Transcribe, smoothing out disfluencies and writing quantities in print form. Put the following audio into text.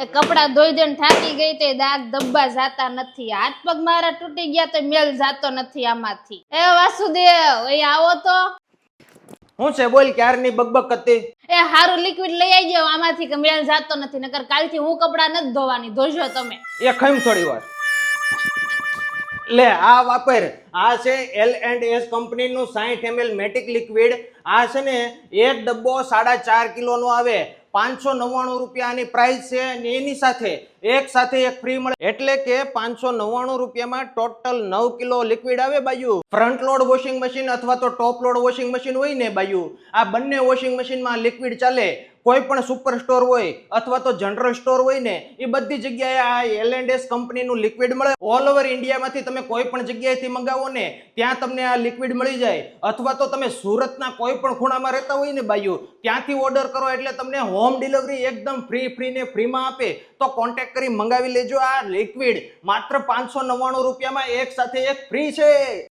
એ કપડા ધોઈ દઈને થાકી ગઈ તો દાગ ધબ્બા જાતા નથી, હાથ પગ મારા તૂટી ગયા તો મેલ જાતો નથી આમાંથી. એ વાસુદેવ, એ આવો તો. હું છે બોલ, ક્યારની બકબક કરતી. એ હારું લિક્વિડ લઈ આવજો, આમાંથી કે મેલ જાતો નથી, નકર કાલથી હું કપડા નથી ધોવાની, ધોજો તમે. એ ખમ થોડી વાર લે, આ વાપર. આ છે L&S કંપનીનું 60 ml મેટિક લિક્વિડ. આ છે ને એક ડબ્બો 4.5 કિલો નો આવે, 599 રૂપિયાની પ્રાઇસ છે, અને એની સાથે એક ફ્રી મળે, એટલે કે 599 રૂપિયામાં ટોટલ 9 કિલો લિક્વિડ આવે બાયુ. ફ્રન્ટ લોડ વોશિંગ મશીન અથવા તો ટોપ લોડ વોશિંગ મશીન હોય ને બાયુ, આ બંને વોશિંગ મશીનમાં લિક્વિડ ચાલે. કોઈ પણ સુપર સ્ટોર હોય અથવા તો જનરલ સ્ટોર હોય ને, એ બધી જગ્યાએ આ L&S કંપનીનું લિક્વિડ મળે. ઓલ ઓવર ઇન્ડિયામાંથી તમે કોઈ પણ જગ્યાએથી મંગાવો ને, ત્યાં તમને આ લિક્વિડ મળી જાય. અથવા તો તમે સુરતના કોઈ પણ ખૂણામાં રહેતા હોય ને બાયુ, ત્યાંથી ઓર્ડર કરો એટલે તમને હોમ ડિલિવરી એકદમ ફ્રી ને ફ્રીમાં આપે. તો કોન્ટેક્ટ કરી મંગાવી લેજો. આ લિક્વિડ માત્ર 599 રૂપિયામાં એક સાથે એક ફ્રી છે.